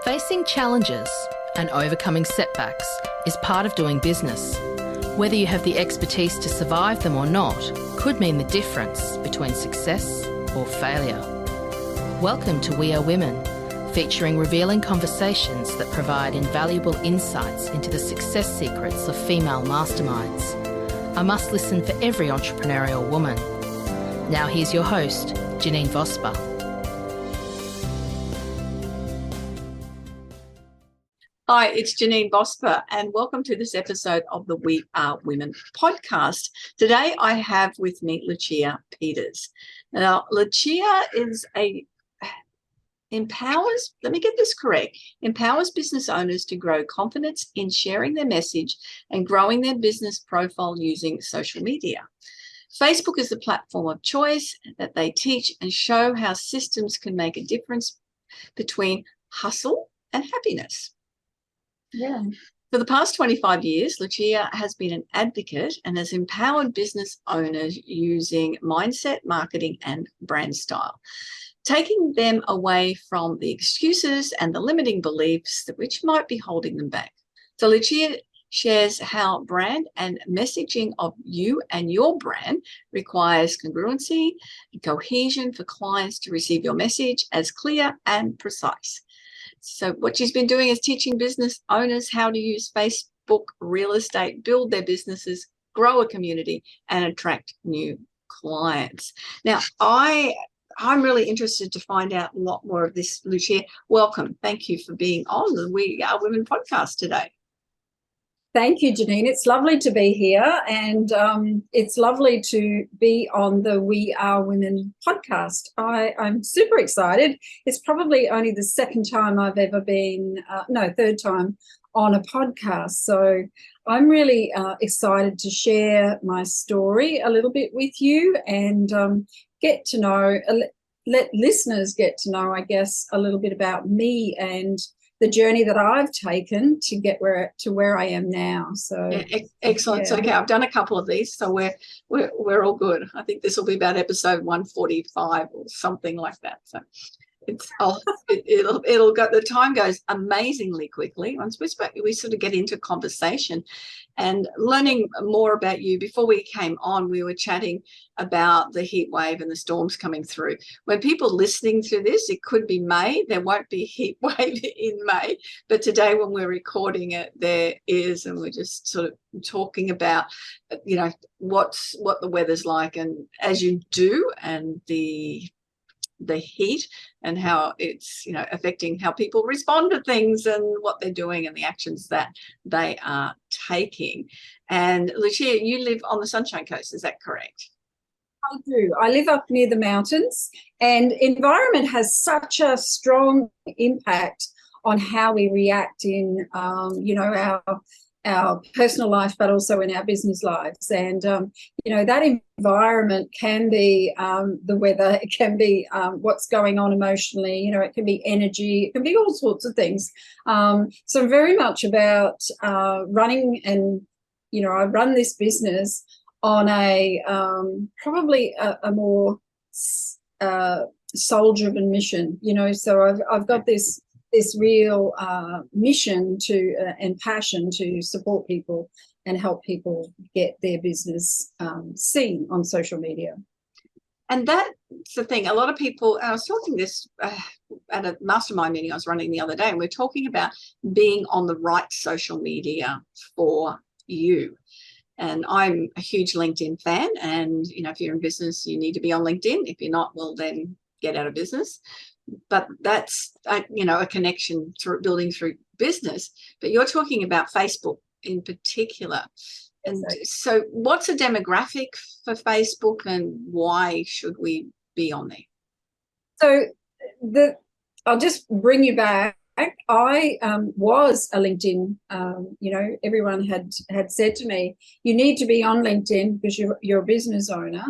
Facing challenges and overcoming setbacks is part of doing business. Whether you have the expertise to survive them or not could mean the difference between success or failure. Welcome to We Are Women, featuring revealing conversations that provide invaluable insights into the success secrets of female masterminds. A must listen for every entrepreneurial woman. Now here's your host, Janine Vosper. Hi, it's Janine Vosper, and welcome to this episode of the We Are Women podcast. Today I have with me Lucia Peters. Now, Lucia is empowers business owners to grow confidence in sharing their message and growing their business profile using social media. Facebook is the platform of choice that they teach and show how systems can make a difference between hustle and happiness. Yeah. For the past 25 years, Lucia has been an advocate and has empowered business owners using mindset, marketing, and brand style, taking them away from the excuses and the limiting beliefs which might be holding them back. So Lucia shares how brand and messaging of you and your brand requires congruency and cohesion for clients to receive your message as clear and precise. So what she's been doing is teaching business owners how to use Facebook, real estate, build their businesses, grow a community, and attract new clients. Now, I'm really interested to find out a lot more of this, Lucia. Welcome. Thank you for being on the We Are Women podcast today. Thank you, Janine. It's lovely to be here, and it's lovely to be on the We Are Women podcast. I'm super excited. It's probably only the second time I've ever been, third time on a podcast. So I'm really excited to share my story a little bit with you and get to know, let listeners get to know, I guess, a little bit about me and the journey that I've taken to get where I am now. So yeah, excellent. Yeah. So okay, I've done a couple of these, so we're all good. I think this will be about episode 145 or something like that. So it'll go. The time goes amazingly quickly once we sort of get into conversation and learning more about you. Before we came on, we were chatting about the heat wave and the storms coming through. When people listening to this, it could be May. There won't be a heat wave in May, but today when we're recording it, there is, and we're just sort of talking about, what the weather's like, and as you do, and the heat and how it's affecting how people respond to things and what they're doing and the actions that they are taking. And Lucia, you live on the Sunshine Coast, is that correct? I do. I live up near the mountains, and environment has such a strong impact on how we react in our personal life, but also in our business lives. And, that environment can be the weather, it can be what's going on emotionally, it can be energy, it can be all sorts of things. So I'm very much about running, and, I run this business on a probably a more soul-driven mission, so I've got this real mission to and passion to support people and help people get their business seen on social media. And that's the thing. A lot of people, I was talking this at a mastermind meeting I was running the other day, and we're talking about being on the right social media for you. And I'm a huge LinkedIn fan, and if you're in business, you need to be on LinkedIn. If you're not, well, then get out of business. But that's a connection through building through business. But you're talking about Facebook in particular. And so what's the demographic for Facebook, and why should we be on there? So I'll just bring you back. I was a LinkedIn, everyone had said to me, you need to be on LinkedIn because you're a business owner.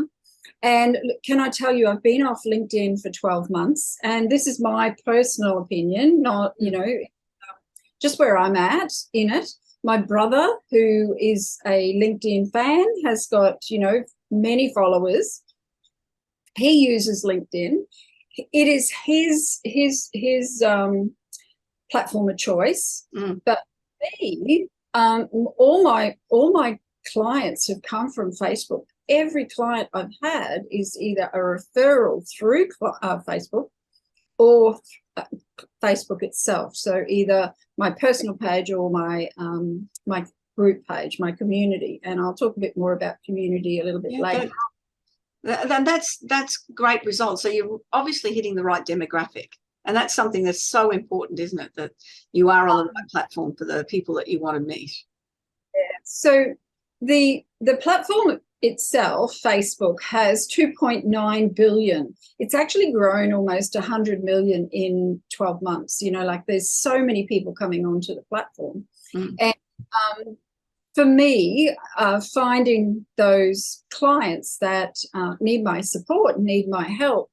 And can I tell you, I've been off LinkedIn for 12 months, and this is my personal opinion, not, just where I'm at in it. My brother, who is a LinkedIn fan, has got, many followers. He uses LinkedIn. It is his platform of choice. Mm. But me, all my clients have come from Facebook. Every client I've had is either a referral through Facebook or Facebook itself. So either my personal page or my my group page, my community. And I'll talk a bit more about community a little bit later. That's great results. So you're obviously hitting the right demographic. And that's something that's so important, isn't it? That you are on the right platform for the people that you want to meet. Yeah. So the platform itself, Facebook, has 2.9 billion. It's actually grown almost 100 million in 12 months. You know, like there's so many people coming onto the platform. Mm. And for me, finding those clients that need my support, need my help,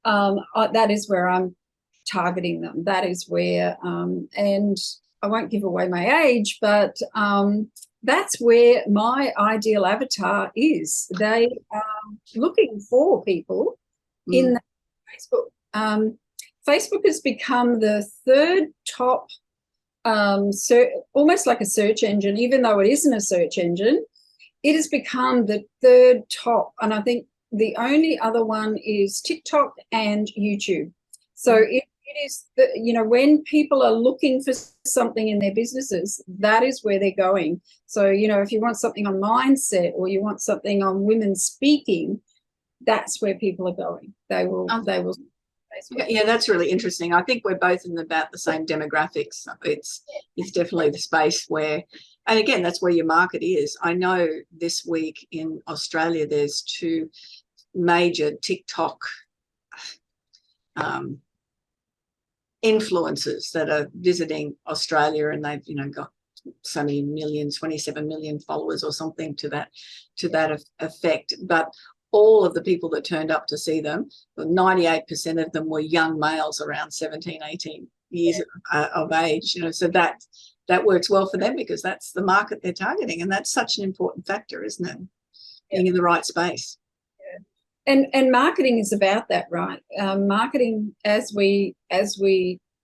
that is where I'm targeting them. That is where, and I won't give away my age, but that's where my ideal avatar is. They are looking for people in Facebook. Facebook has become the third top, almost like a search engine, even though it isn't a search engine. It has become the third top, and I think the only other one is TikTok and YouTube. So it is, when people are looking for something in their businesses, that is where they're going. So, if you want something on mindset or you want something on women speaking, that's where people are going. They will. Yeah, that's really interesting. I think we're both in about the same demographics. It's definitely the space where, and again, that's where your market is. I know this week in Australia, there's 2 major TikTok influencers that are visiting Australia, and they've got so many millions, 27 million followers or something to that effect. But all of the people that turned up to see them, 98% of them were young males around 17, 18 years of age. So that works well for them because that's the market they're targeting, and that's such an important factor, isn't it? Being in the right space. And marketing is about that, right? Marketing, as we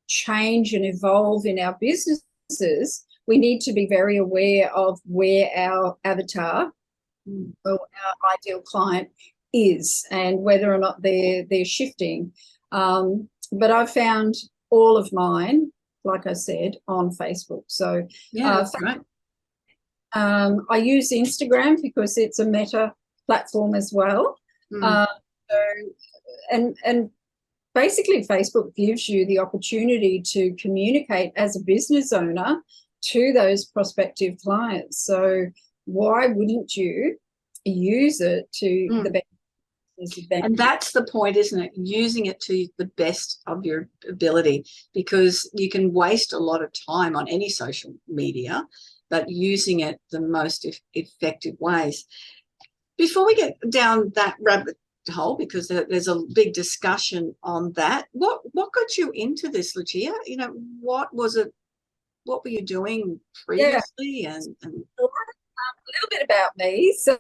change and evolve in our businesses, we need to be very aware of where our avatar or our ideal client is and whether or not they're shifting. But I've found all of mine, like I said, on Facebook. So that's right. I use Instagram because it's a meta platform as well. And basically Facebook gives you the opportunity to communicate as a business owner to those prospective clients. So why wouldn't you use it to the best advantage? And that's the point, isn't it? Using it to the best of your ability, because you can waste a lot of time on any social media, but using it the most effective ways. Before we get down that rabbit hole, because there's a big discussion on that, what got you into this, Lucia? What was it? What were you doing previously? And a little bit about me. So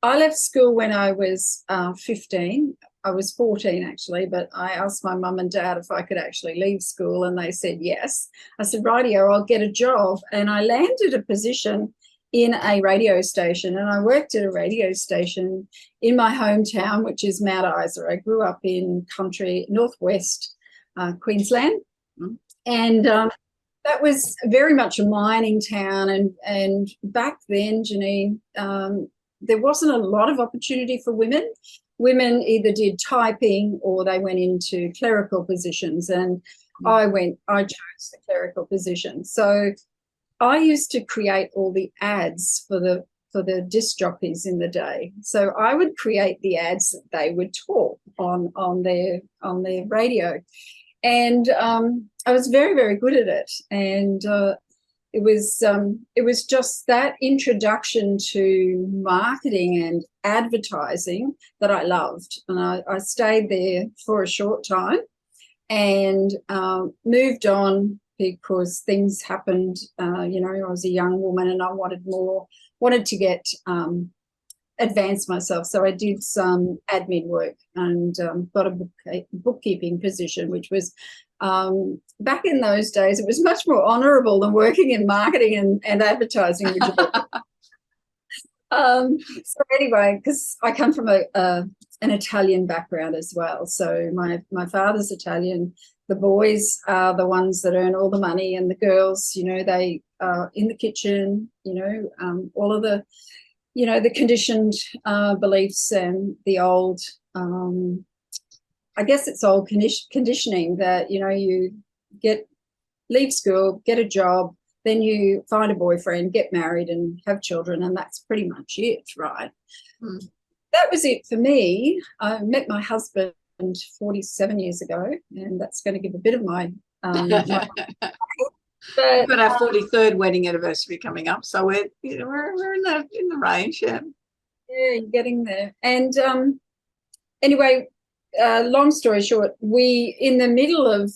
I left school when I was 15. I was 14 actually, but I asked my mum and dad if I could actually leave school, and they said yes. I said, rightio, I'll get a job. And I landed a position in a radio station, and I worked at a radio station in my hometown, which is Mount Isa. I grew up in country northwest Queensland, and that was very much a mining town. And back then, Janine, there wasn't a lot of opportunity for women. Women either did typing or they went into clerical positions, and I chose the clerical position. So I used to create all the ads for the disc jockeys in the day. So I would create the ads that they would talk on their radio, and I was very, very good at it. And it was just that introduction to marketing and advertising that I loved, and I stayed there for a short time and moved on. Because things happened, I was a young woman and I wanted to get advance myself. So I did some admin work and got a bookkeeping position, which was Back in those days, it was much more honourable than working in marketing and advertising. So anyway, because I come from an Italian background as well. So my father's Italian. The boys are the ones that earn all the money, and the girls, they are in the kitchen, all of the, the conditioned beliefs and the old, I guess it's old conditioning that, you leave school, get a job, then you find a boyfriend, get married and have children, and that's pretty much it, right? That was it for me. I met my husband 47 years ago, and that's going to give a bit of my but we've got our 43rd wedding anniversary coming up, so we're in the range. Yeah, you're getting there. And anyway, long story short, in the middle of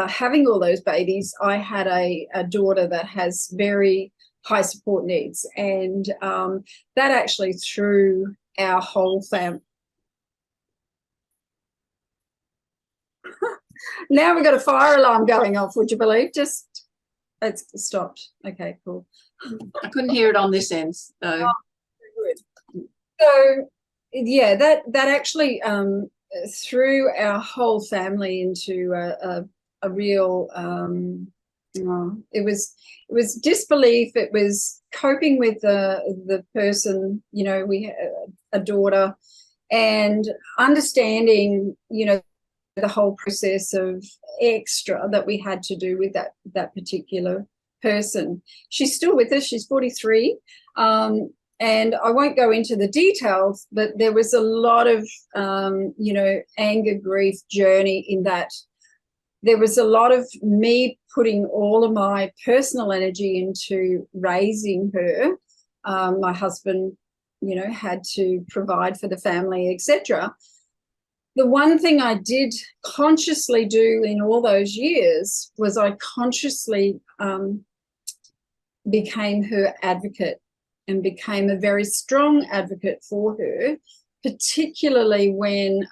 having all those babies, I had a daughter that has very high support needs, and that actually threw our whole family. Now we've got a fire alarm going off, would you believe? It's stopped. Okay, cool. I couldn't hear it on this end. So, so yeah, that actually threw our whole family into a real it was disbelief. It was coping with the person, we had a daughter, and understanding, the whole process of extra that we had to do with that particular person. She's still with us. She's 43. And I won't go into the details, but there was a lot of, anger, grief journey in that. There was a lot of me putting all of my personal energy into raising her. My husband, had to provide for the family, etc. The one thing I did consciously do in all those years was I consciously became her advocate and became a very strong advocate for her, particularly when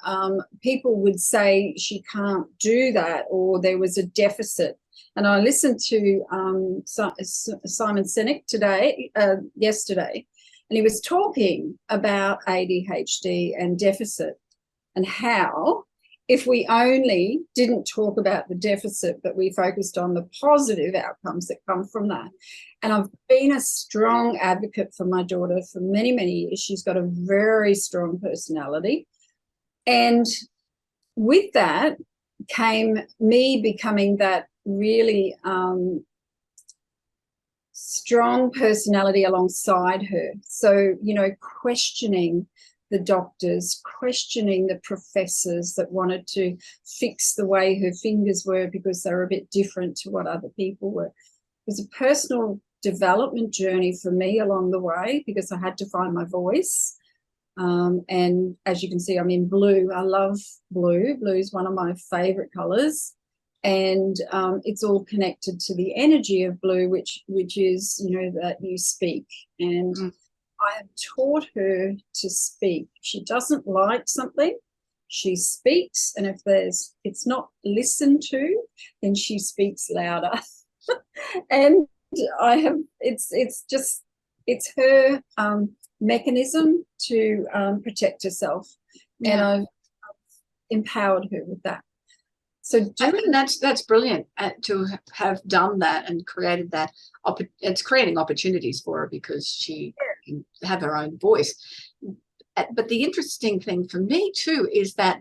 people would say she can't do that or there was a deficit. And I listened to Simon Sinek yesterday, and he was talking about ADHD and deficit, and how if we only didn't talk about the deficit, but we focused on the positive outcomes that come from that. And I've been a strong advocate for my daughter for many, many years. She's got a very strong personality. And with that came me becoming that really strong personality alongside her. So, questioning the doctors, questioning the professors that wanted to fix the way her fingers were because they were a bit different to what other people were. It was a personal development journey for me along the way because I had to find my voice. And as you can see, I'm in blue. I love blue. Blue is one of my favorite colors. And it's all connected to the energy of blue, which is, that you speak. And I have taught her to speak. She doesn't like something, she speaks, and if it's not listened to, then she speaks louder. And it's her mechanism to protect herself, and I've empowered her with that. So that's brilliant to have done that and created that. It's creating opportunities for her because she can have her own voice. But the interesting thing for me too is that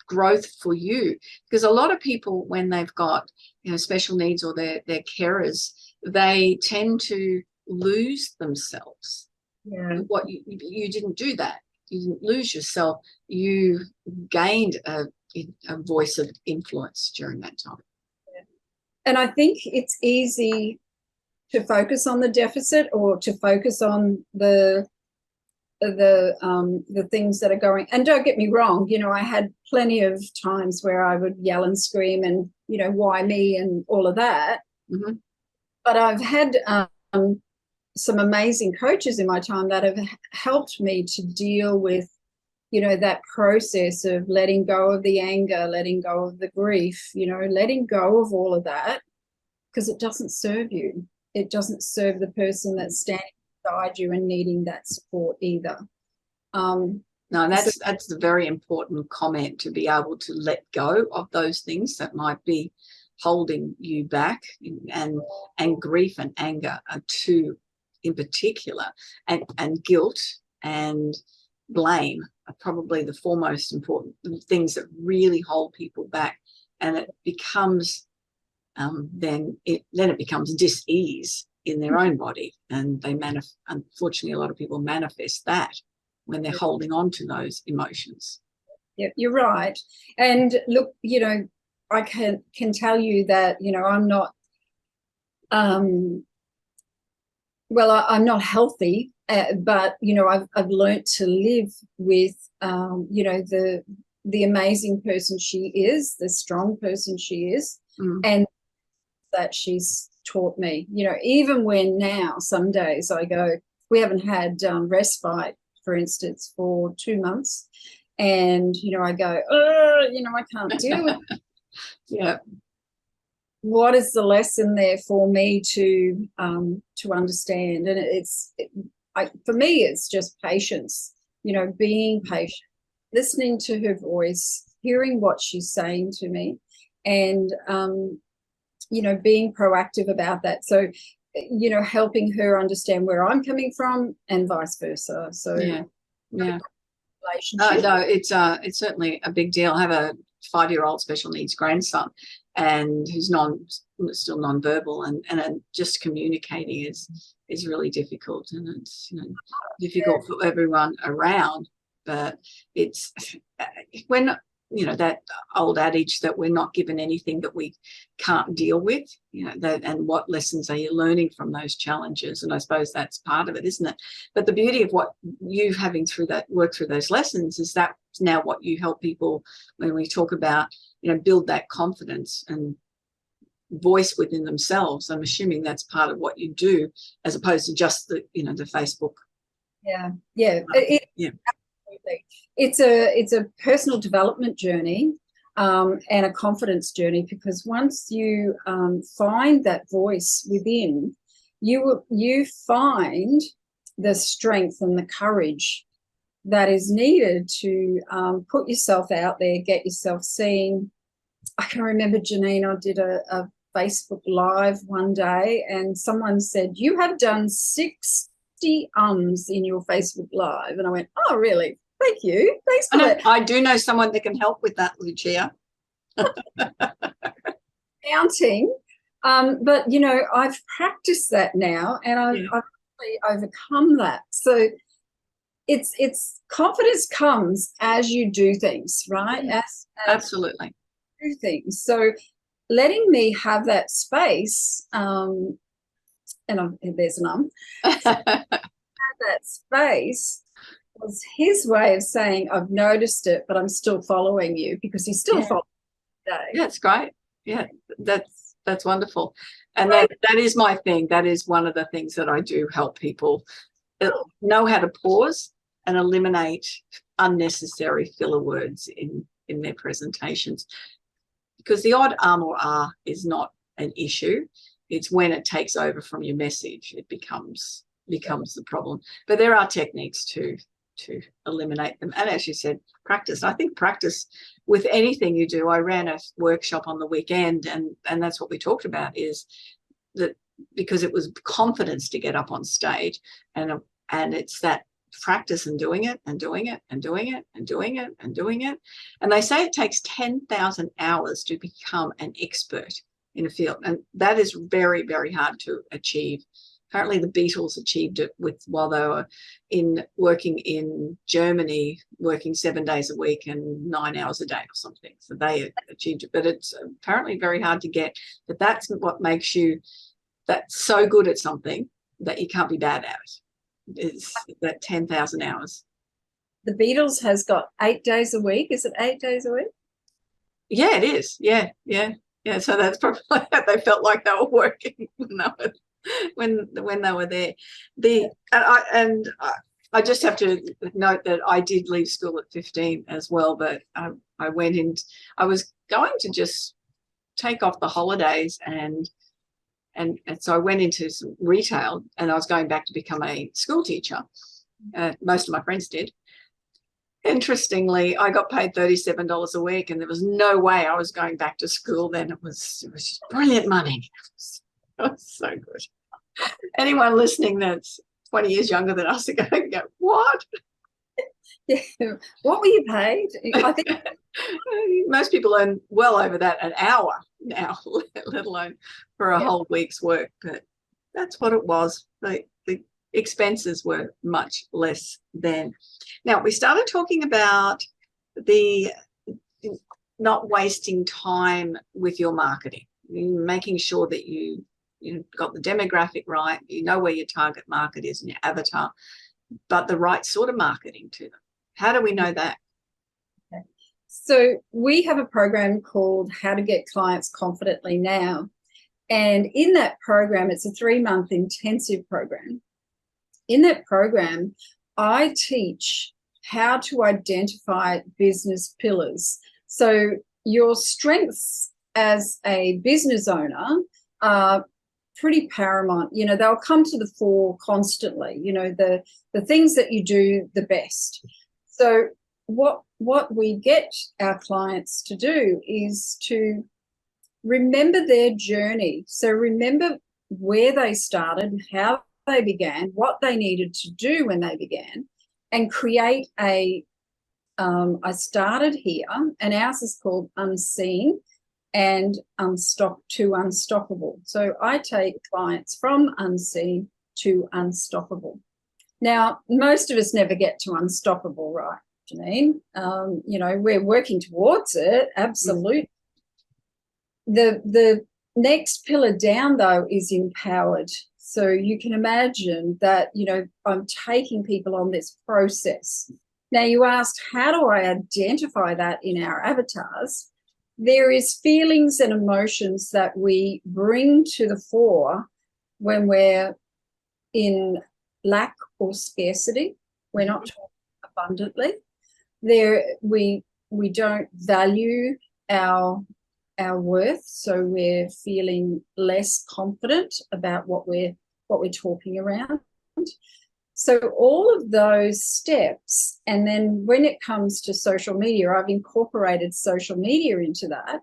growth for you, because a lot of people, when they've got special needs or they're carers, they tend to lose themselves. Yeah. What you didn't do that. You didn't lose yourself. You gained a voice of influence during that time. And I think it's easy to focus on the deficit or to focus on the things that are going. And don't get me wrong, I had plenty of times where I would yell and scream and why me and all of that. Mm-hmm. But I've had some amazing coaches in my time that have helped me to deal with that process of letting go of the anger, letting go of the grief, letting go of all of that, because it doesn't serve you. It doesn't serve the person that's standing beside you and needing that support either. No, that's a very important comment, to be able to let go of those things that might be holding you back, and grief and anger are two in particular, and guilt and blame are probably the foremost important things that really hold people back. And it becomes then it becomes dis-ease in their own body, and unfortunately a lot of people manifest that when they're holding on to those emotions. Yeah, you're right. And look, I can tell you that I'm not I'm not healthy, but I've learned to live with the amazing person she is, the strong person she is, and that she's taught me. Even when now some days I go, we haven't had respite, for instance, for 2 months, and I go, I can't deal with it. Yeah. What is the lesson there for me to understand? And for me, it's just patience. Being patient, listening to her voice, hearing what she's saying to me, and being proactive about that. So, helping her understand where I'm coming from, and vice versa. So, yeah. Relationship. No, it's certainly a big deal. I have a 5-year-old special needs grandson, and who's still non-verbal, and just communicating is really difficult, and it's difficult for everyone around. But it's when that old adage that we're not given anything that we can't deal with, and what lessons are you learning from those challenges? And I suppose that's part of it, isn't it? But the beauty of what you having work through those lessons is that now what you help people when we talk about, build that confidence and voice within themselves. I'm assuming that's part of what you do, as opposed to just the Facebook. Yeah. Yeah. It's a personal development journey, and a confidence journey, because once you find that voice within, you find the strength and the courage that is needed to put yourself out there, get yourself seen. I can remember, Janine, I did a Facebook Live one day, and someone said, "You have done 60 ums in your Facebook Live." And I went, "Oh, really? Thank you. Thanks for that." I do know someone that can help with that, Lucia. Counting. But, I've practiced that now, and I've really overcome that. So it's confidence comes as you do things, right? As absolutely. do things. So letting me have that space, and there's an have that space was his way of saying, "I've noticed it, but I'm still following you," because he's still following me today. Yeah, that's great. Yeah, that's wonderful. And that is my thing. That is one of the things that I do help people know how to pause and eliminate unnecessary filler words in their presentations. Because the odd or ah is not an issue. It's when it takes over from your message, it becomes the problem. But there are techniques to eliminate them. And as you said, practice. I think practice with anything you do. I ran a workshop on the weekend, and that's what we talked about, is that because it was confidence to get up on stage, and it's that practice and doing it and doing it and doing it and doing it and doing it. And they say it takes 10,000 hours to become an expert in a field, and that is very, very hard to achieve. Apparently the Beatles achieved it while they were working in Germany, working 7 days a week and 9 hours a day or something. So they achieved it, but it's apparently very hard to get. But that's what makes you so good at something that you can't be bad at it. It's that 10,000 hours. The Beatles has got 8 days a week. Is it 8 days a week? Yeah, it is. Yeah. So that's probably how they felt like they were working when they were there. I just have to note that I did leave school at 15 as well, but I went in, I was going to just take off the holidays and so I went into some retail, and I was going back to become a school teacher. Most of my friends did. Interestingly, I got paid $37 a week, and there was no way I was going back to school then. It was just brilliant money. It was so good. Anyone listening that's 20 years younger than us are going to go, what? Yeah. What were you paid? I think most people earn well over that an hour now, let alone for a whole week's work. But that's what it was. The expenses were much less then. Now, we started talking about the not wasting time with your marketing, making sure that you got the demographic right, you know where your target market is and your avatar, but the right sort of marketing to them. How do we know that? Okay. So we have a program called How to Get Clients Confidently Now. And in that program, it's a 3-month intensive program. In that program, I teach how to identify business pillars. So your strengths as a business owner are pretty paramount. They'll come to the fore constantly, the things that you do the best. So what we get our clients to do is to remember their journey. So remember where they started, how they began, what they needed to do when they began, and create I started here, and ours is called Unseen and Unstoppable. So I take clients from unseen to unstoppable. Now, most of us never get to unstoppable, right, Janine? We're working towards it, absolutely. The next pillar down, though, is empowered. So you can imagine that, I'm taking people on this process. Now, you asked, how do I identify that in our avatars? There is feelings and emotions that we bring to the fore when we're in lack or scarcity. We're not talking abundantly. We don't value our worth, so we're feeling less confident about what we're talking around. So all of those steps, and then when it comes to social media, I've incorporated social media into that.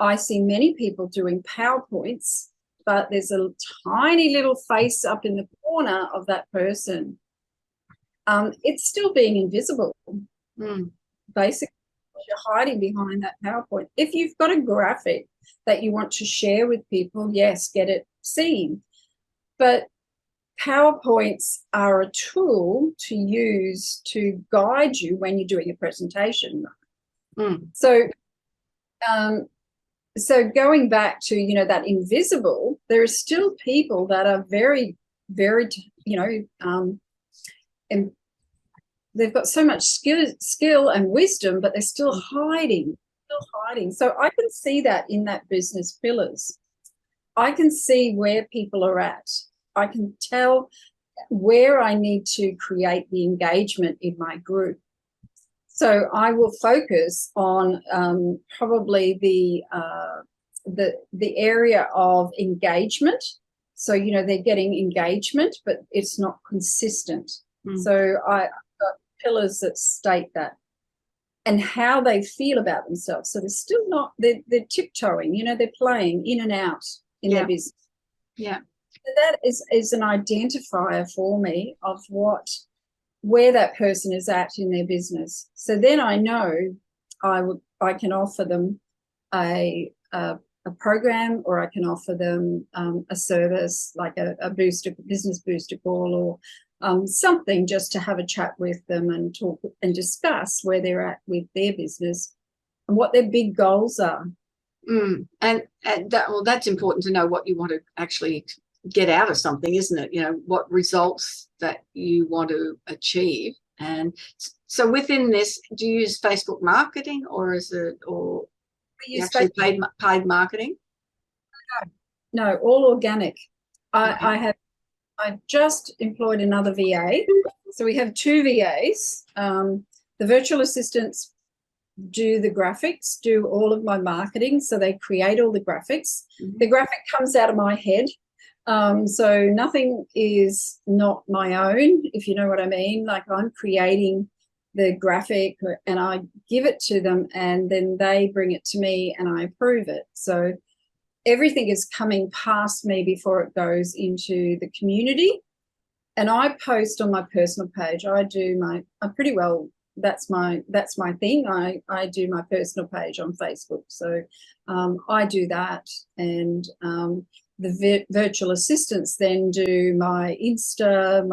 I see many people doing PowerPoints, but there's a tiny little face up in the corner of that person. It's still being invisible, basically. You're hiding behind that PowerPoint. If you've got a graphic that you want to share with people, yes, get it seen. But PowerPoints are a tool to use to guide you when you're doing a presentation. So going back to, that invisible, there are still people that are very, very, and they've got so much skill and wisdom, but they're still hiding. So I can see that in that business pillars. I can see where people are at. I can tell where I need to create the engagement in my group. So I will focus on probably the area of engagement. So, they're getting engagement, but it's not consistent. So I've got pillars that state that, and how they feel about themselves. So they're still not, they're tiptoeing, they're playing in and out in their business. Yeah. So that is an identifier for me of where that person is at in their business. So then I know I can offer them a program, or I can offer them a service like a business booster call, or something just to have a chat with them and talk and discuss where they're at with their business and what their big goals are. And that's important to know what you want to actually get out of something, isn't it? What results that you want to achieve. And so within this, do you use Facebook marketing, or is it, or you actually paid marketing? No, all organic. I've just employed another VA So we have two VAs. The virtual assistants do the graphics, do all of my marketing. So they create all the graphics. Mhm. The graphic comes out of my head. So nothing is not my own, if you know what I mean. Like I'm creating the graphic and I give it to them and then they bring it to me and I approve it. So everything is coming past me before it goes into the community. And I post on my personal page. I pretty well, that's my thing. I do my personal page on Facebook. So I do that. And the virtual assistants then do my Insta,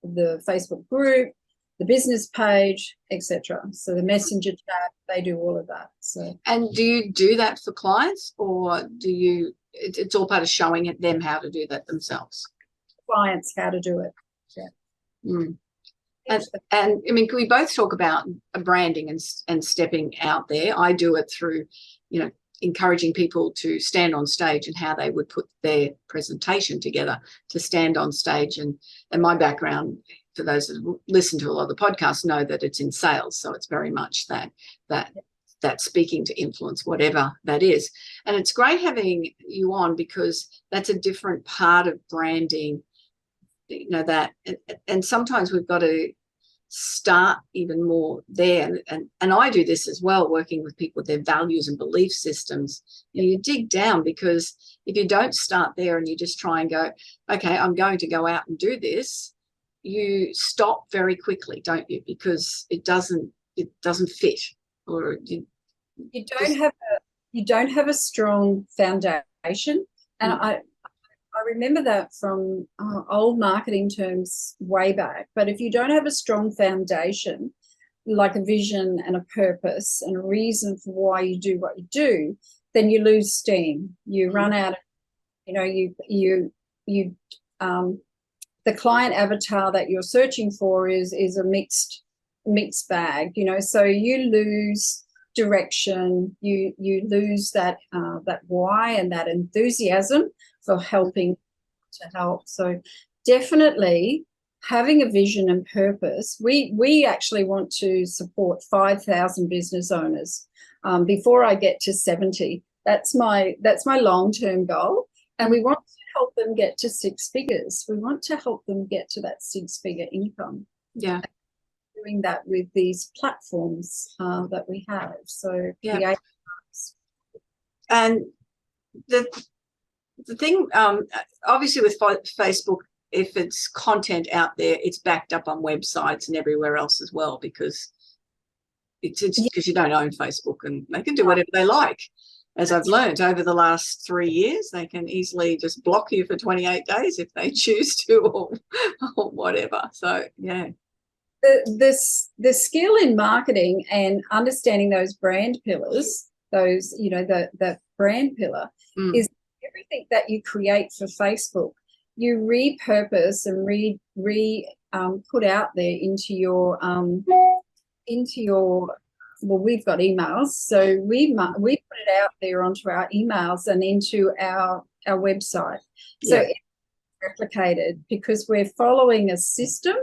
the Facebook group, the business page, etc. So the messenger chat, they do all of that. So, and do you do that for clients, or do you? It's all part of showing them how to do that themselves. Clients how to do it. Yeah. Mm. And I mean, can we both talk about branding and stepping out there? I do it through, encouraging people to stand on stage and how they would put their presentation together to stand on stage. And my background, for those that listen to a lot of the podcasts, know that it's in sales. So it's very much that speaking to influence, whatever that is. And it's great having you on because that's a different part of branding, that. And sometimes we've got to start even more there. And I do this as well, working with people with their values and belief systems. You dig down, because if you don't start there and you just try and go, okay, I'm going to go out and do this, you stop very quickly, don't you? Because it doesn't fit, or you don't have a strong foundation. And I remember that from old marketing terms way back. But if you don't have a strong foundation, like a vision and a purpose and a reason for why you do what you do, then you lose steam. You run out of, the client avatar that you're searching for is a mixed bag, so you lose direction, you lose that why and that enthusiasm for helping to help. So definitely having a vision and purpose. We actually want to support 5,000 business owners before I get to 70. That's my long-term goal, and we want to help them get to 6 figures. We want to help them get to that 6-figure income. Yeah. Doing that with these platforms that we have. So yeah. And the thing, obviously with Facebook, if it's content out there, it's backed up on websites and everywhere else as well, because because you don't own Facebook and they can do whatever they like. As I've learned over the last 3 years, they can easily just block you for 28 days if they choose to, or whatever. So, yeah. The skill in marketing and understanding those brand pillars, the brand pillar is everything that you create for Facebook, you repurpose and put out there into your well, we've got emails, so we put it out there onto our emails and into our website. So it's replicated because we're following a system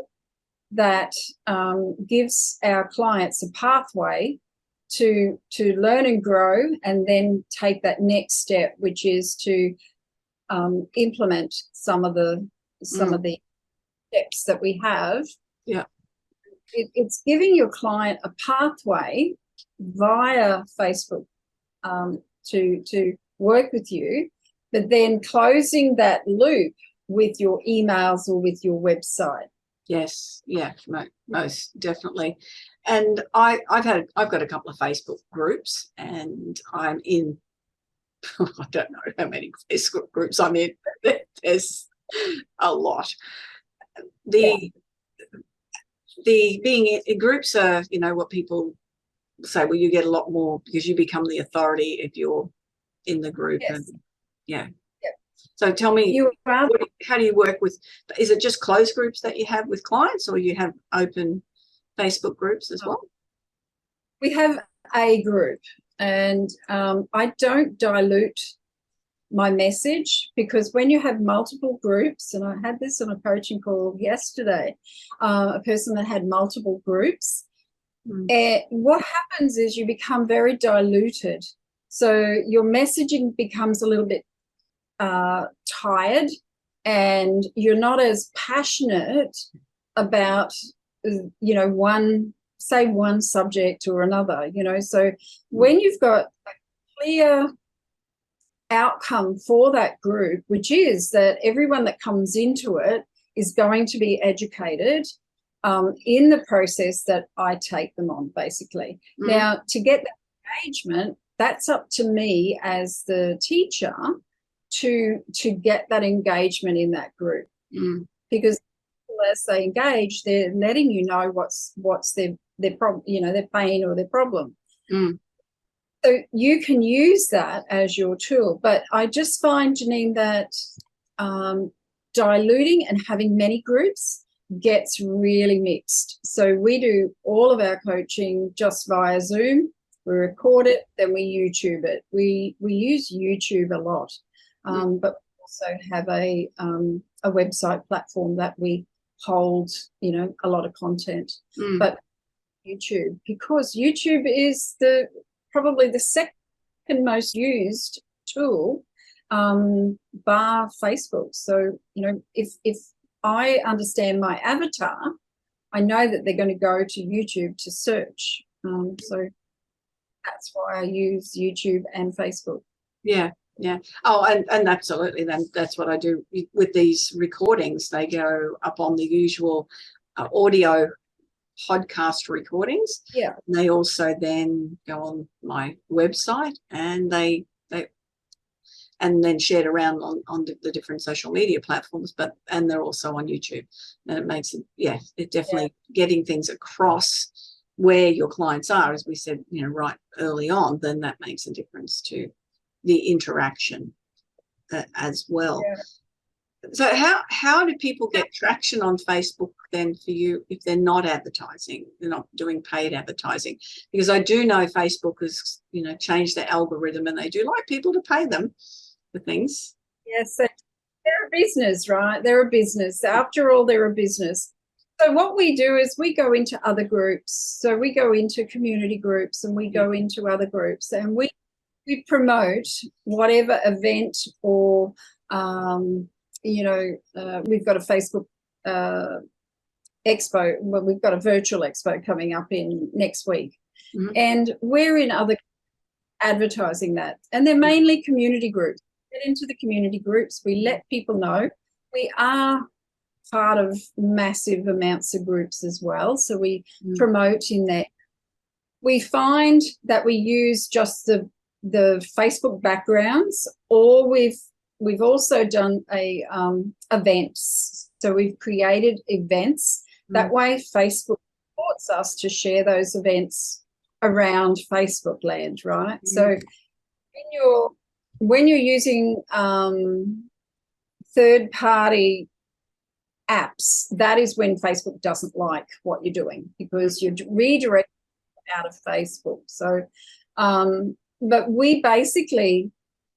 that gives our clients a pathway to learn and grow, and then take that next step, which is to implement some of the steps that we have. Yeah. It's giving your client a pathway via Facebook to work with you, but then closing that loop with your emails or with your website. Yes, yeah, most definitely. And I've got a couple of Facebook groups, and I'm in, I don't know how many Facebook groups I'm in, but there's a lot. The being in groups are, what people say, well, you get a lot more because you become the authority if you're in the group. Yes. And yeah. So tell me, how do you work with, is it just closed groups that you have with clients, or you have open Facebook groups as well? We have a group, and I don't dilute my message, because when you have multiple groups, and I had this on a coaching call yesterday, a person that had multiple groups, what happens is you become very diluted. So your messaging becomes a little bit tired, and you're not as passionate about, one subject or another, So when you've got a clear outcome for that group, which is that everyone that comes into it is going to be educated in the process that I take them on, basically. Now, to get that engagement, that's up to me as the teacher to get that engagement in that group, because as they engage, they're letting you know what's their problem, their pain or their problem. So you can use that as your tool. But I just find, Janine, that diluting and having many groups gets really mixed. So we do all of our coaching just via Zoom. We record it, then we YouTube it. We use YouTube a lot, but we also have a website platform that we hold, a lot of content. But YouTube, because YouTube is probably the second most used tool, bar Facebook. So, if I understand my avatar, I know that they're going to go to YouTube to search. So that's why I use YouTube and Facebook. Yeah. Oh, and absolutely. Then that's what I do with these recordings. They go up on the usual audio podcast recordings. Yeah. And they also then go on my website, and they and then shared around on the different social media platforms, and they're also on YouTube. And it makes it definitely getting things across where your clients are, as we said, right early on, then that makes a difference to the interaction as well. Yeah. So how do people get traction on Facebook then for you if they're not advertising, they're not doing paid advertising? Because I do know Facebook has, changed their algorithm, and they do like people to pay them for things. Yes, so they're a business, right? They're a business. After all, they're a business. So what we do is we go into other groups. So we go into community groups, and we go into other groups, and we promote whatever event or we've got a Facebook expo. Well, we've got a virtual expo coming up in next week, and we're in other advertising that, and they're mainly community groups. Get into the community groups. We let people know we are part of massive amounts of groups as well, so we promote in that. We find that we use just the Facebook backgrounds, or we've also done events. So we've created events. That way Facebook supports us to share those events around Facebook land, right? So when you're using third-party apps, that is when Facebook doesn't like what you're doing, because you're redirecting out of Facebook. So but we basically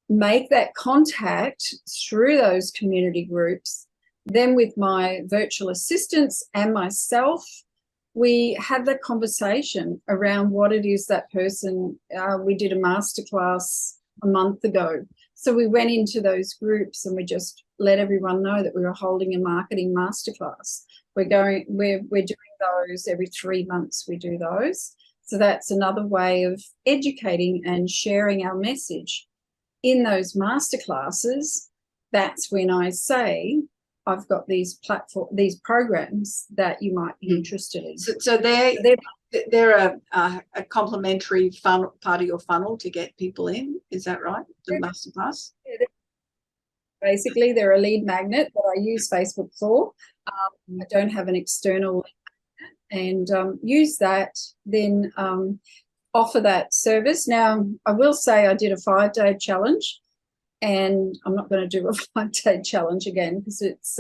make that contact through those community groups. Then with my virtual assistants and myself, we have that conversation around what it is that person, we did a masterclass a month ago. So we went into those groups and we just let everyone know that we were holding a marketing masterclass. We're doing those every 3 months. We do those. So that's another way of educating and sharing our message. In those masterclasses, that's when I say, I've got these programs that you might be interested in. So they're a complementary part of your funnel to get people in. Is that right? The masterclass. Yeah, basically, they're a lead magnet that I use Facebook for. I don't have an external lead magnet, and use that. Then offer that service. Now, I will say I did a 5-day challenge. And I'm not going to do a 5-day challenge again, because it's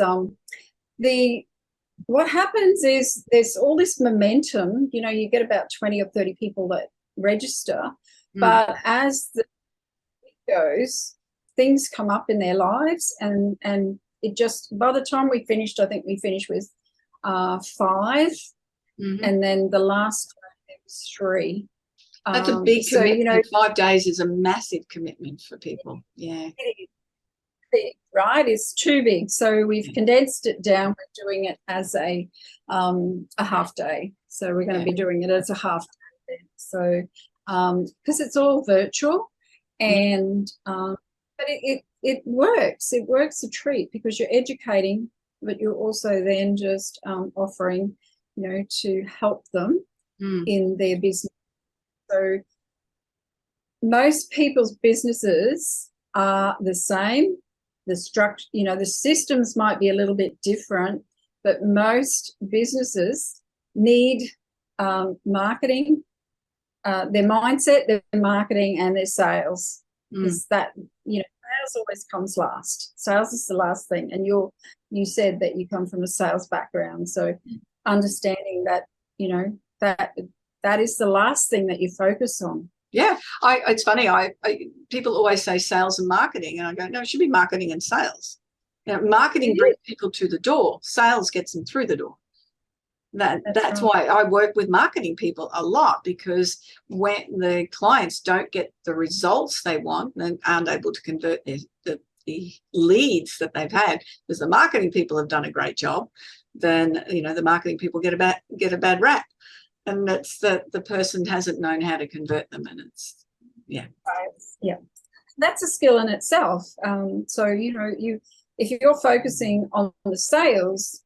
what happens is there's all this momentum. You get about 20 or 30 people that register, but as the week goes, things come up in their lives, and it just, by the time we finished, I think we finished with 5, and then the last time it was 3. That's a big so, commitment. 5 days is a massive commitment for people. Yeah. It is big, right? It's too big. So we've condensed it down. We're doing it as a half day. So we're going to be doing it as a half day. So because it's all virtual, and but it works. It works a treat, because you're educating, but you're also then just offering, to help them in their business. So most people's businesses are the same. The structure, the systems might be a little bit different, but most businesses need marketing, their mindset, their marketing, and their sales. Because that, sales always comes last. Sales is the last thing. And you said that you come from a sales background, so understanding that, that is the last thing that you focus on. Yeah, it's funny. People always say sales and marketing, and I go, no, it should be marketing and sales. Marketing brings people to the door. Sales gets them through the door. That's why I work with marketing people a lot, because when the clients don't get the results they want and aren't able to convert the leads that they've had, because the marketing people have done a great job, then the marketing people get a bad rap. And that's that the person hasn't known how to convert them, and it's that's a skill in itself. So if you're focusing on the sales,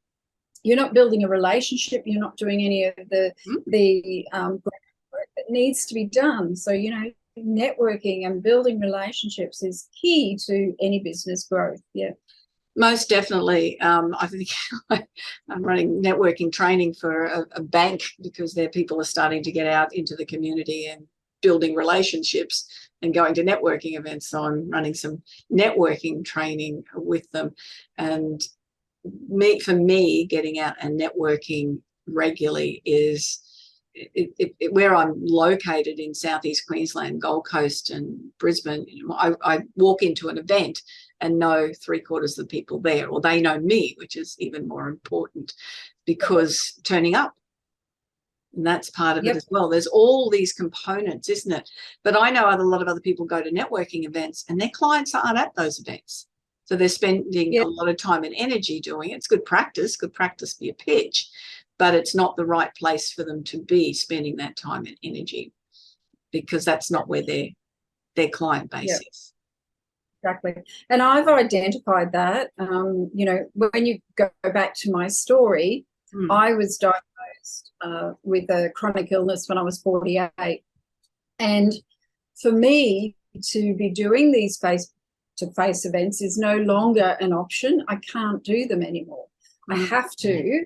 you're not building a relationship. You're not doing any of the work that needs to be done. So networking and building relationships is key to any business growth. Yeah. Most definitely. I think I'm running networking training for a bank, because their people are starting to get out into the community and building relationships and going to networking events. So I'm running some networking training with them. And for me, getting out and networking regularly is where I'm located in Southeast Queensland, Gold Coast and Brisbane. I walk into an event and know 3/4 of the people there, or they know me, which is even more important, because turning up. And that's part of it as well. There's all these components, isn't it? But I know a lot of other people go to networking events and their clients aren't at those events. So they're spending a lot of time and energy doing it. It's good practice for your pitch, but it's not the right place for them to be spending that time and energy, because that's not where their client base is. Exactly. And I've identified that, when you go back to my story, I was diagnosed with a chronic illness when I was 48. And for me to be doing these face-to-face events is no longer an option. I can't do them anymore. I have to.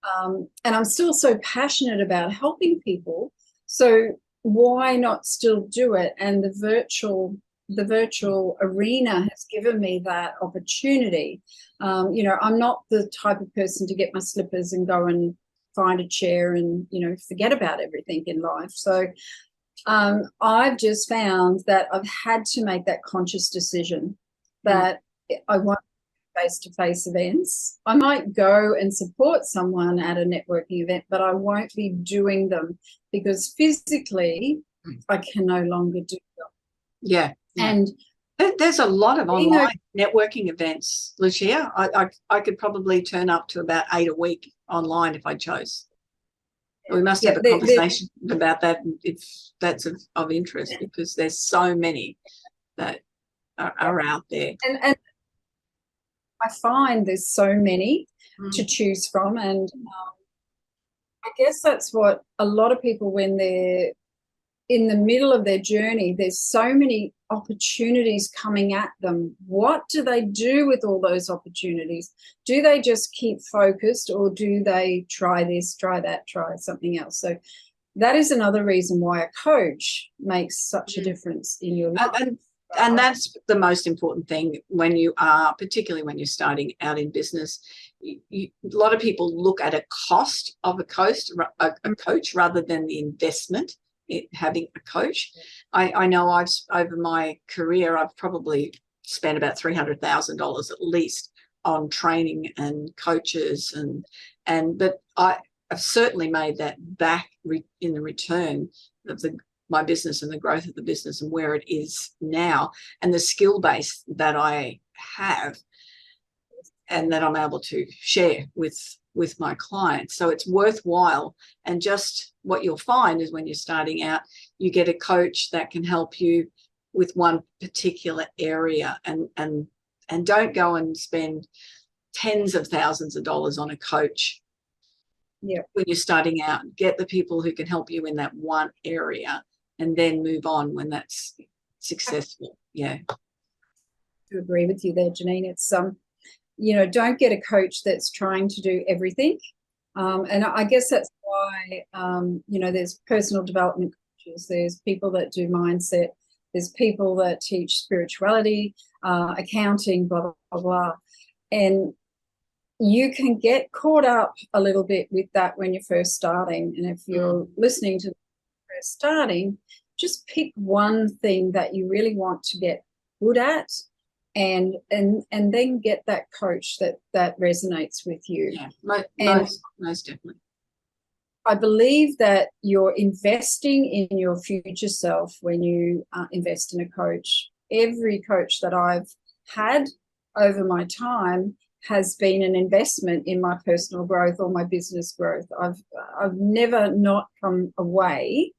And I'm still so passionate about helping people. So why not still do it? And the virtual arena has given me that opportunity. I'm not the type of person to get my slippers and go and find a chair and, forget about everything in life. So I've just found that I've had to make that conscious decision that I want face-to-face events. I might go and support someone at a networking event, but I won't be doing them, because physically I can no longer do them. Yeah. And there's a lot of online networking events, Lucia. I could probably turn up to about 8 a week online if I chose. We must have a conversation about that if that's of interest, because there's so many that are out there. And I find there's so many to choose from. And I guess that's what a lot of people, when they're in the middle of their journey, there's so many opportunities coming at them. What do they do with all those opportunities? Do they just keep focused, or do they try this, try that, try something else? So that is another reason why a coach makes such a difference in your life. And that's the most important thing particularly when you're starting out in business. A lot of people look at a cost of a coach rather than the investment in having a coach. I know over my career, I've probably spent about $300,000 at least on training and coaches, but I've certainly made that back in the return of my business and the growth of the business and where it is now, and the skill base that I have and that I'm able to share with my clients. So it's worthwhile. And just what you'll find is when you're starting out, you get a coach that can help you with one particular area, and don't go and spend tens of thousands of dollars on a coach. Yeah. When you're starting out, get the people who can help you in that one area, and then move on when that's successful. Yeah. To agree with you there, Janine. It's don't get a coach that's trying to do everything. And I guess that's why there's personal development coaches, there's people that do mindset, there's people that teach spirituality, accounting, blah, blah, blah. And you can get caught up a little bit with that when you're first starting. And if you're listening to first starting, just pick one thing that you really want to get good at, and then get that coach that resonates with you. Yeah, most definitely. I believe that you're investing in your future self when you invest in a coach. Every coach that I've had over my time has been an investment in my personal growth or my business growth. I've never not come away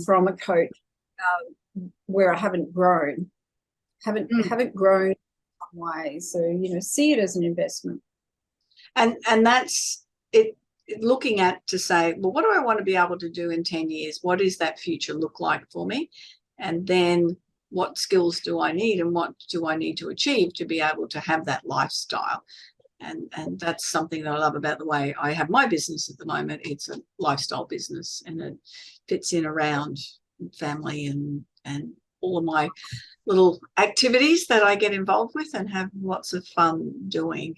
from a coach where I haven't grown. Haven't grown in some way. So, see it as an investment. And that's it, looking at to say, well, what do I want to be able to do in 10 years? What does that future look like for me? And then what skills do I need, and what do I need to achieve to be able to have that lifestyle? And that's something that I love about the way I have my business at the moment. It's a lifestyle business, and it fits in around family and all of my little activities that I get involved with and have lots of fun doing.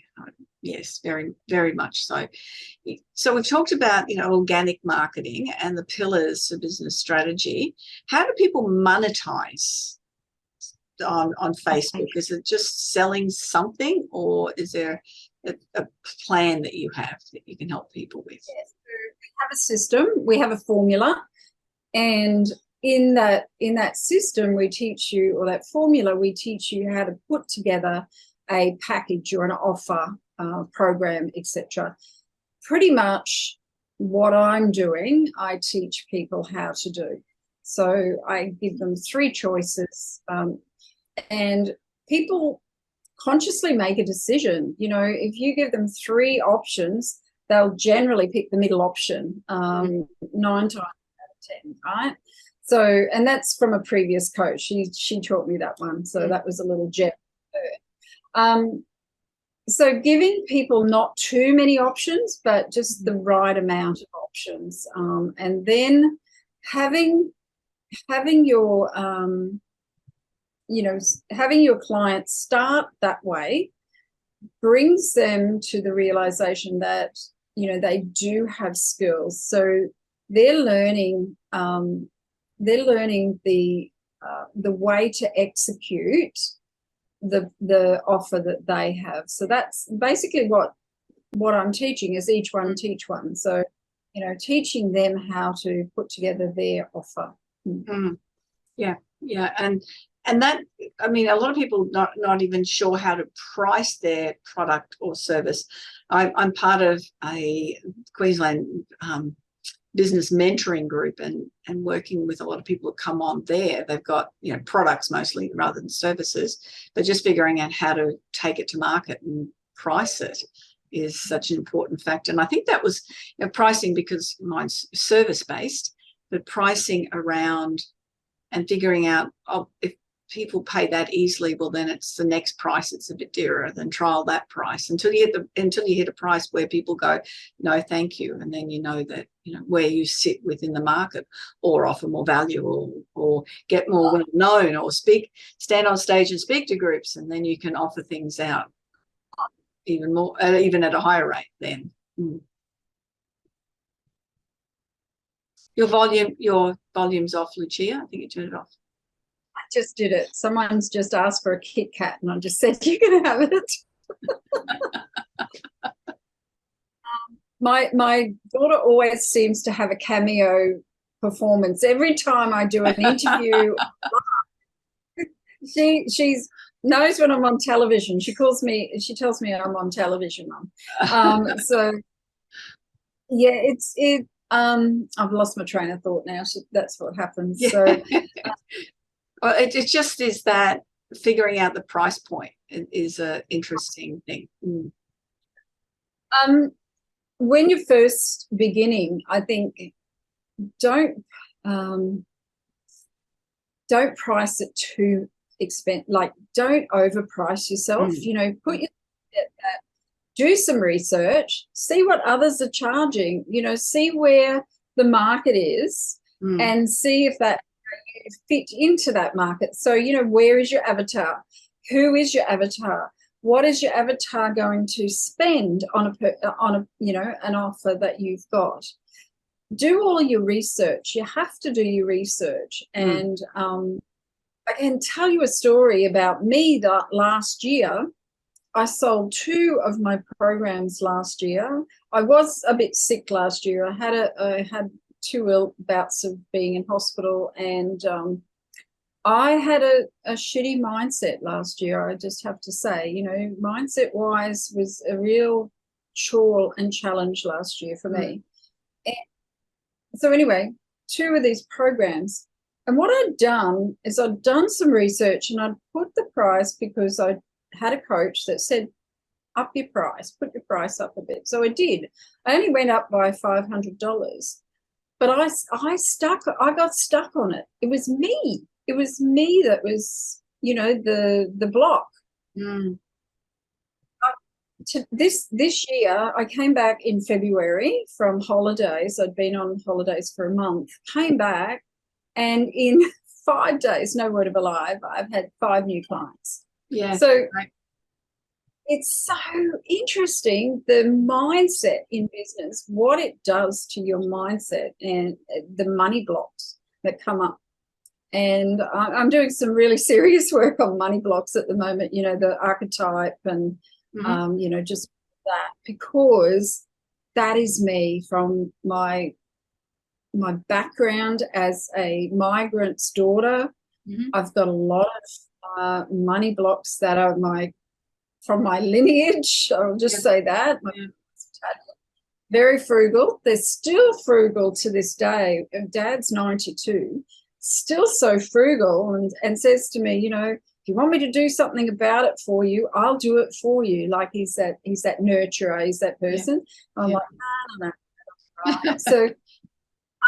Yes, very, very much so. So we've talked about, organic marketing and the pillars of business strategy. How do people monetize on Facebook? Is it just selling something, or is there a plan that you have that you can help people with? Yes, we have a system, we have a formula, and in that system we teach you, or that formula, we teach you how to put together a package or an offer, program, etc. Pretty much what I'm doing, I teach people how to do. So I give them 3 choices, and people consciously make a decision. If you give them 3 options, they'll generally pick the middle option 9 times out of 10, right? So, and that's from a previous coach. She taught me that one, so that was a little gem for her. So giving people not too many options, but just the right amount of options, and then having your having your clients start that way brings them to the realization that they do have skills. So they're learning the way to execute the offer that they have. So that's basically what I'm teaching, is each one teach one. So teaching them how to put together their offer. Yeah, and that, I mean, a lot of people not even sure how to price their product or service. I'm part of a Queensland business mentoring group, and working with a lot of people that come on there. They've got products mostly rather than services, but just figuring out how to take it to market and price it is such an important factor. And I think that was pricing, because mine's service based, but pricing around and figuring out, if people pay that easily, well, then it's the next price, it's a bit dearer, then trial that price until you hit a price where people go, no thank you, and then that where you sit within the market, or offer more value, or get more well known, or stand on stage and speak to groups, and then you can offer things out even more, even at a higher rate then. Your volume's off, Lucia. I think you turned it off. just did it. Someone's just asked for a Kit Kat, and I just said, "You can have it." My daughter always seems to have a cameo performance every time I do an interview. She's knows when I'm on television. She tells me I'm on television, Mum. So yeah, I've lost my train of thought now. That's what happens. Yeah. So well, it just is that figuring out the price point is an interesting thing. When you're first beginning, I think don't price it too expensive. Like, don't overprice yourself. Put your do some research, see what others are charging. See where the market is, and see if that you fit into that market. So where is your avatar? Who is your avatar? What is your avatar going to spend on an offer that you've got? Do all your research. You have to do your research. And I can tell you a story about me that last year. I sold 2 of my programs last year. I was a bit sick last year. I had 2 bouts of being in hospital, and I had a shitty mindset last year, I just have to say. Mindset-wise was a real chore and challenge last year for me. And so anyway, 2 of these programs. And what I'd done is I'd done some research, and I'd put the price, because I had a coach that said, up your price, put your price up a bit. So I did. I only went up by $500, but I got stuck on it. It was me. It was me that was, the block. This year, I came back in February from holidays. I'd been on holidays for a month, came back, and in 5 days, no word of a lie, I've had 5 new clients. Yeah. So it's so interesting, the mindset in business, what it does to your mindset and the money blocks that come up. And I'm doing some really serious work on money blocks at the moment, the archetype and, just that, because that is me from my background as a migrant's daughter. I've got a lot of money blocks that are from my lineage. I'll just say that. Very frugal. They're still frugal to this day. Dad's 92, still so frugal, and says to me, if you want me to do something about it for you, I'll do it for you. Like he's that nurturer, he's that person. I'm like, no. Right. So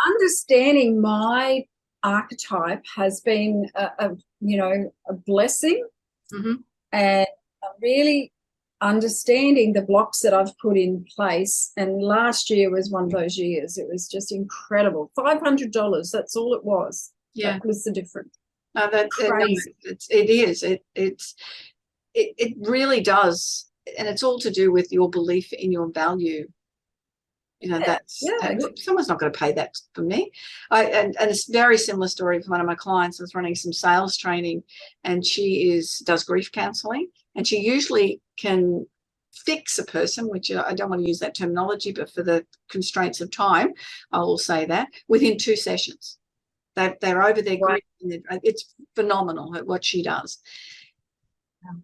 understanding my archetype has been a blessing, and really understanding the blocks that I've put in place. And last year was one of those years. It was just incredible. $500, that's all it was. Yeah, that was the difference. No, it is. It really does, and it's all to do with your belief in your value. Someone's not going to pay that for me. And it's a very similar story for one of my clients. I was running some sales training, and she does grief counselling, and she usually can fix a person, which I don't want to use that terminology, but for the constraints of time, I will say that within 2 sessions. They're over their grief. It's phenomenal at what she does.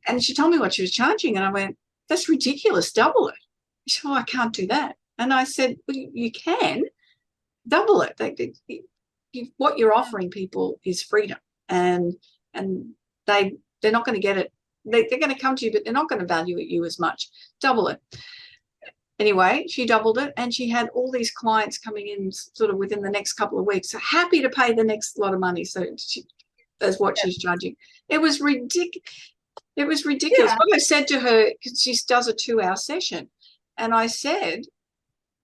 And she told me what she was charging, and I went, that's ridiculous, double it. She said, I can't do that. And I said, well, you can double it. What you're offering people is freedom, and they're not going to get it. They're going to come to you, but they're not going to value you as much. Double it. Anyway, she doubled it, and she had all these clients coming in sort of within the next couple of weeks, so happy to pay the next lot of money. So that's what she's charging. It was ridiculous. Yeah. What I said to her, because she does a 2-hour session, and I said,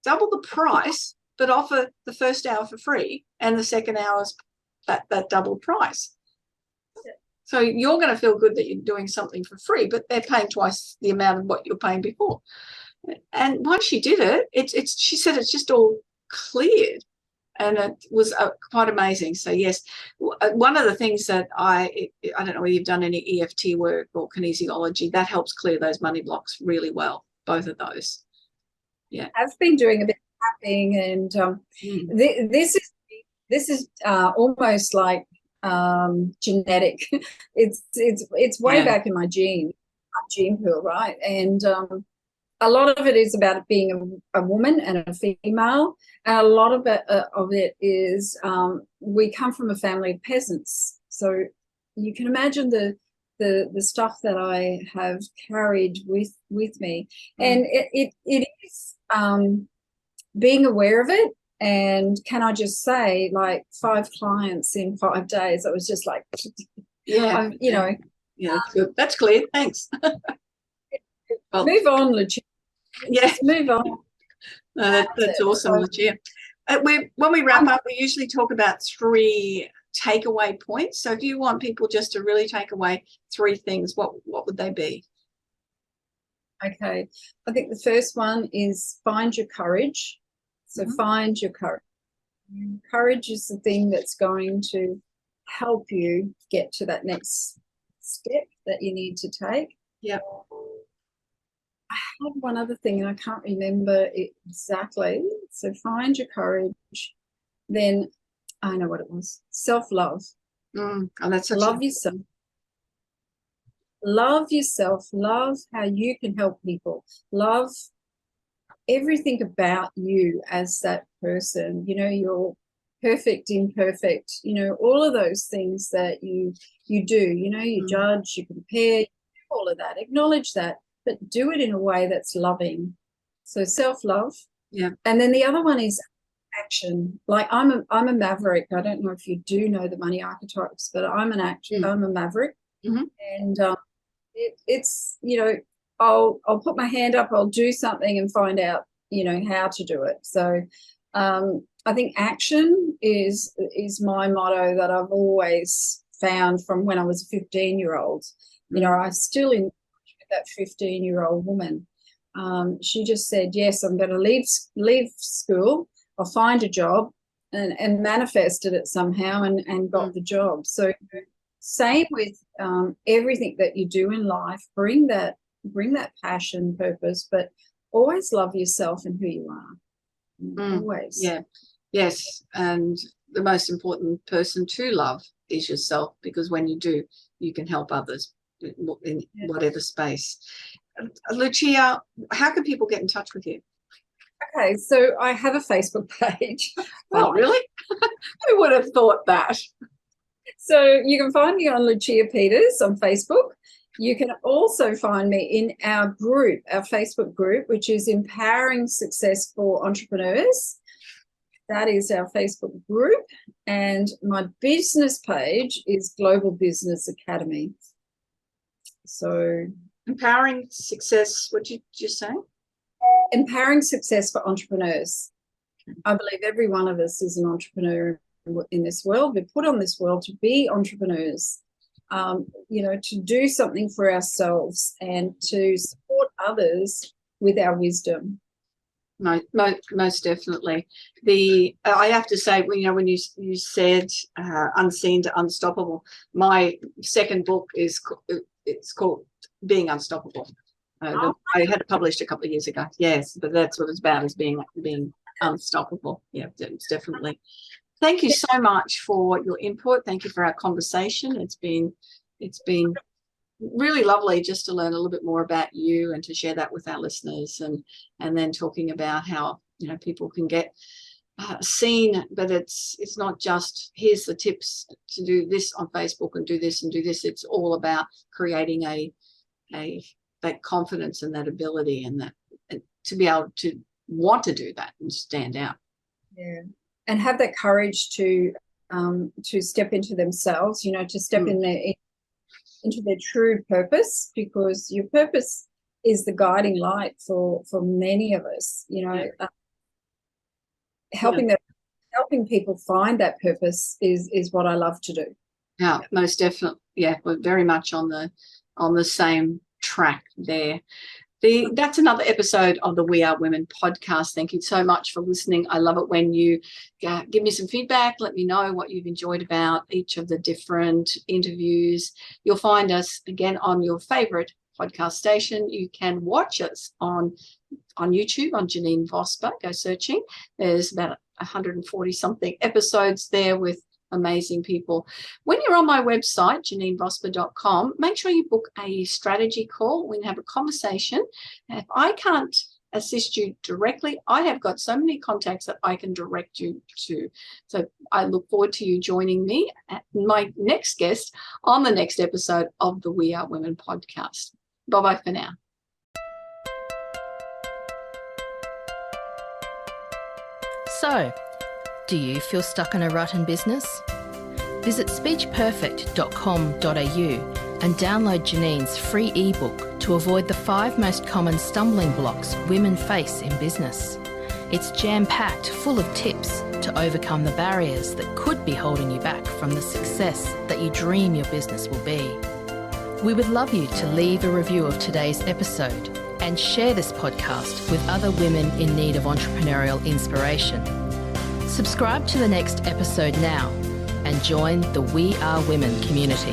double the price, but offer the first hour for free, and the second hour's that double price. So you're going to feel good that you're doing something for free, but they're paying twice the amount of what you're paying before. And once she did it, she said it's just all cleared. And it was quite amazing. So yes, one of the things that I don't know whether you've done any EFT work or kinesiology, that helps clear those money blocks really well. Both of those. Yeah, I've been doing a bit of tapping, and this is almost like genetic. It's way back in my gene pool, right? And a lot of it is about it being a woman and a female, and a lot of it is we come from a family of peasants, so you can imagine the stuff that I have carried with me, and it is being aware of it. And can I just say, like 5 clients in 5 days, I was just like, yeah, that's good. That's clear. Thanks. Well, move on, Lucia. Yes, move on. No, that's awesome, Lucia. When we wrap up, we usually talk about 3 takeaway points. So if you want people just to really take away 3 things, what would they be? Okay, I think the first one is find your courage. So find your courage. Courage is the thing that's going to help you get to that next step that you need to take. Yeah. I had one other thing and I can't remember it exactly. So find your courage. Then I know what it was. Self-love. Oh, that's such love yourself. Love yourself. Love how you can help people. Love everything about you as that person. You know, you're perfect, imperfect, you know, all of those things that you do, you know, you judge, you compare, all of that, acknowledge that, but do it in a way that's loving. So self-love. Yeah. And then the other one is action. Like I'm a maverick. I don't know if you do know the money archetypes, but I'm an action. I'm a maverick. And it's, you know, I'll put my hand up, I'll do something and find out, you know, how to do it. So I think action is my motto that I've always found from when I was a 15-year-old. You know, I still in that 15-year-old woman. She just said, yes, I'm going to leave school, I'll find a job, and manifested it somehow and got the job. So same with everything that you do in life, bring that passion, purpose, but always love yourself and who you are. Always. Yeah. Yes. And the most important person to love is yourself, because when you do, you can help others in whatever space. Lucia, how can people get in touch with you? Okay, so I have a Facebook page. Oh, really? Who would have thought that? So you can find me on Lucia Peters on Facebook. You can also find me in our group, our Facebook group, which is Empowering Success for Entrepreneurs. That is our Facebook group. And my business page is Global Business Academy. So Empowering Success, what did you say? Empowering Success for Entrepreneurs. I believe every one of us is an entrepreneur in this world. We're put on this world to be entrepreneurs, you know, to do something for ourselves and to support others with our wisdom. Most definitely. I have to say, you know, when you said Unseen to Unstoppable, my second book it's called Being Unstoppable. I had it published a couple of years ago. Yes, but that's what it's about, is being unstoppable. Yeah, it's definitely. Thank you so much for your input. Thank you for our conversation. It's been really lovely just to learn a little bit more about you and to share that with our listeners, and then talking about how, you know, people can get seen, but it's not just here's the tips to do this on Facebook and do this and do this. It's all about creating that confidence and that ability, and to be able to want to do that and stand out. Yeah, and have that courage to step into themselves, you know, to step into their true purpose, because your purpose is the guiding light for many of us, you know. Helping people find that purpose is what I love to do. Yeah, most definitely. Yeah, we're very much on the same track there. That's another episode of the We Are Women podcast. Thank you so much for listening. I love it when you give me some feedback. Let me know what you've enjoyed about each of the different interviews. You'll find us again on your favorite podcast station. You can watch us on YouTube on Janine Vosper. Go searching. There's about 140 something episodes there with amazing people. When you're on my website, janinevosper.com, make sure you book a strategy call. We can have a conversation. If I can't assist you directly, I have got so many contacts that I can direct you to. So I look forward to you joining me at my next guest on the next episode of the We Are Women podcast. Bye-bye for now. So, do you feel stuck in a rut in business? Visit speechperfect.com.au and download Janine's free ebook to avoid the 5 most common stumbling blocks women face in business. It's jam-packed full of tips to overcome the barriers that could be holding you back from the success that you dream your business will be. We would love you to leave a review of today's episode and share this podcast with other women in need of entrepreneurial inspiration. Subscribe to the next episode now and join the We Are Women community.